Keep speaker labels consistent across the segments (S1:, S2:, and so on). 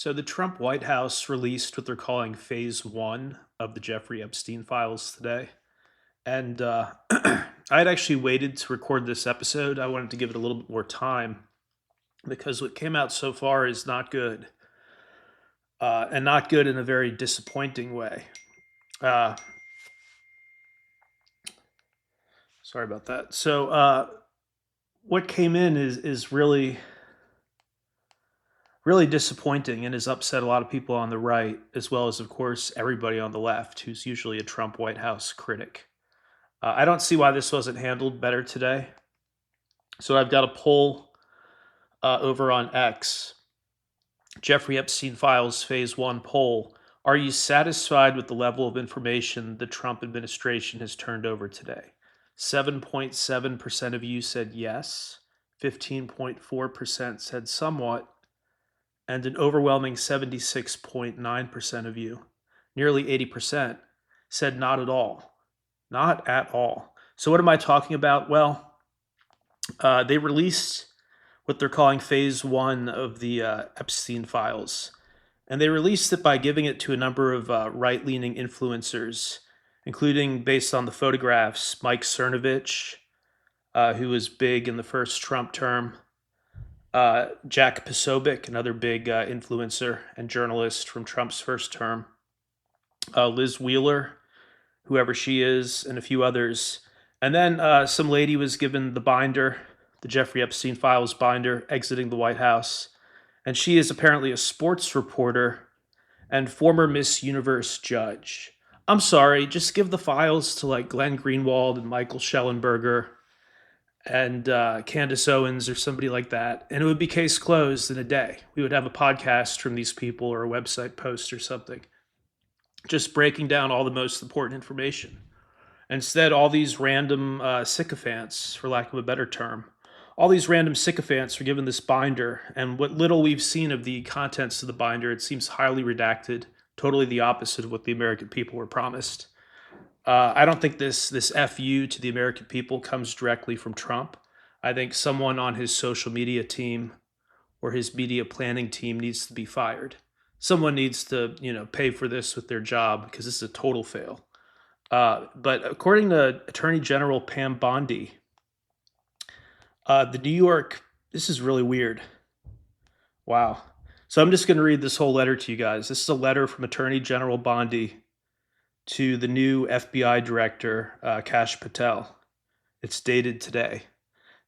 S1: So the Trump White House released what they're calling phase one of the Jeffrey Epstein files today. And I had actually waited to record this episode. I wanted to give it a little bit more time because what came out so far is not good, and not good in a very disappointing way. Uh, Sorry about that. So what came in is really disappointing and has upset a lot of people on the right, as well as, of course, everybody on the left who's usually a Trump White House critic. I don't see why this wasn't handled better today. So I've got a poll over on X, Jeffrey Epstein Files Phase 1 poll. Are you satisfied with the level of information the Trump administration has turned over today? 7.7% of you said yes, 15.4% said somewhat, and an overwhelming 76.9% of you, nearly 80%, said not at all. Not at all. So, what am I talking about? Well, they released what they're calling phase one of the Epstein files. And they released it by giving it to a number of right leaning influencers, including, based on the photographs, Mike Cernovich, who was big in the first Trump term, Jack Posobiec, another big influencer and journalist from Trump's first term, Liz Wheeler, whoever she is, and a few others. And then some lady was given the binder, the Jeffrey Epstein Files binder, exiting the White House. And she is apparently a sports reporter and former Miss Universe judge. I'm sorry, just give the files to like Glenn Greenwald and Michael Schellenberger and Candace Owens or somebody like that, and it would be case closed in a day. We would have a podcast from these people or a website post or something, just breaking down all the most important information. Instead, all these random sycophants, for lack of a better term, all these random sycophants were given this binder, and what little we've seen of the contents of the binder, it seems highly redacted, totally the opposite of what the American people were promised. I don't think this FU to the American people comes directly from Trump. I think someone on his social media team or his media planning team needs to be fired. Someone needs to, pay for this with their job because this is a total fail. But according to Attorney General Pam Bondi, the New York, this is really weird. Wow. So I'm just going to read this whole letter to you guys. This is a letter from Attorney General Bondi to the new FBI director, Kash Patel. It's dated today.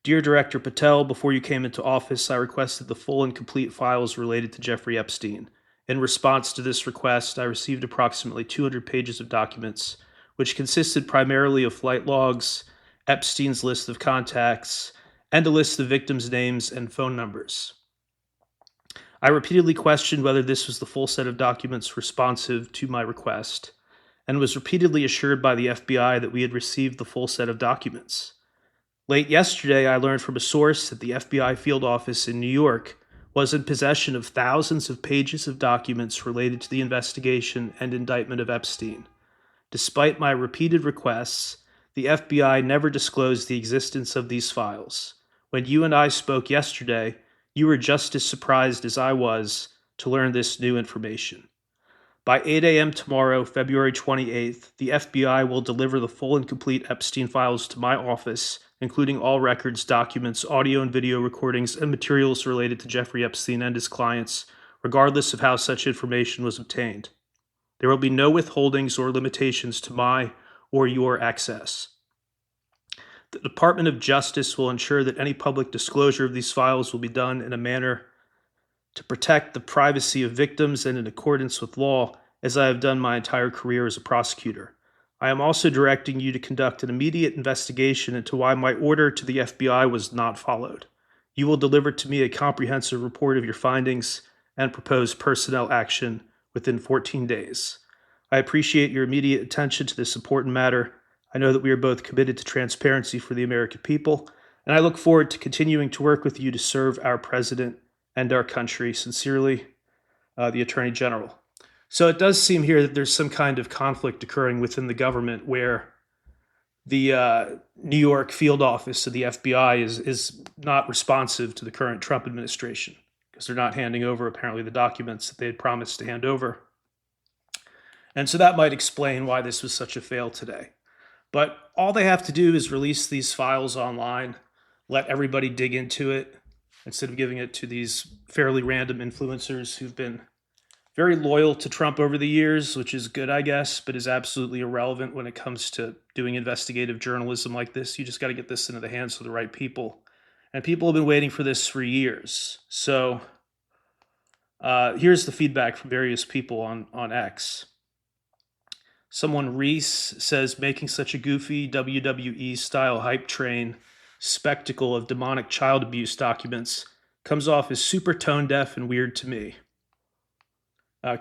S1: Dear Director Patel, before you came into office, I requested the full and complete files related to Jeffrey Epstein. In response to this request, I received approximately 200 pages of documents, which consisted primarily of flight logs, Epstein's list of contacts, and a list of victims' names and phone numbers. I repeatedly questioned whether this was the full set of documents responsive to my request, and was repeatedly assured by the FBI that we had received the full set of documents. Late yesterday, I learned from a source that the FBI field office in New York was in possession of thousands of pages of documents related to the investigation and indictment of Epstein. Despite my repeated requests, the FBI never disclosed the existence of these files. When you and I spoke yesterday, you were just as surprised as I was to learn this new information. By 8 a.m. tomorrow, February 28th, the FBI will deliver the full and complete Epstein files to my office, including all records, documents, audio and video recordings, and materials related to Jeffrey Epstein and his clients, regardless of how such information was obtained. There will be no withholdings or limitations to my or your access. The Department of Justice will ensure that any public disclosure of these files will be done in a manner to protect the privacy of victims and in accordance with law, as I have done my entire career as a prosecutor. I am also directing you to conduct an immediate investigation into why my order to the FBI was not followed. You will deliver to me a comprehensive report of your findings and proposed personnel action within 14 days. I appreciate your immediate attention to this important matter. I know that we are both committed to transparency for the American people, and I look forward to continuing to work with you to serve our president and our country. Sincerely, the Attorney General. So it does seem here that there's some kind of conflict occurring within the government where the New York field office of the FBI is not responsive to the current Trump administration. because they're not handing over, apparently, the documents that they had promised to hand over. And so that might explain why this was such a fail today. But all they have to do is release these files online, let everybody dig into it, instead of giving it to these fairly random influencers who've been very loyal to Trump over the years, which is good, I guess, but is absolutely irrelevant when it comes to doing investigative journalism like this. You just got to get this into the hands of the right people. And people have been waiting for this for years. So here's the feedback from various people on X. Someone, Reese, says making such a goofy WWE-style hype train spectacle of demonic child abuse documents comes off as super tone-deaf and weird to me.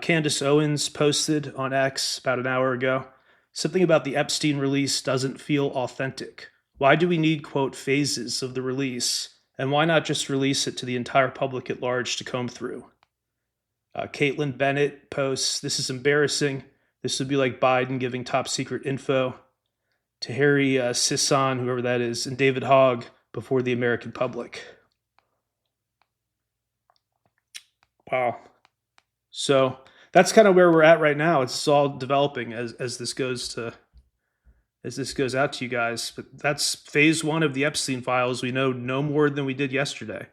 S1: Candace Owens posted on X about an hour ago, something about the Epstein release doesn't feel authentic. Why do we need, quote, phases of the release? And why not just release it to the entire public at large to comb through? Caitlin Bennett posts, this is embarrassing. This would be like Biden giving top secret info to Harry Sisson, whoever that is, and David Hogg before the American public. Wow. So that's kind of where we're at right now. It's all developing as this goes out to you guys. But that's phase one of the Epstein files. We know no more than we did yesterday.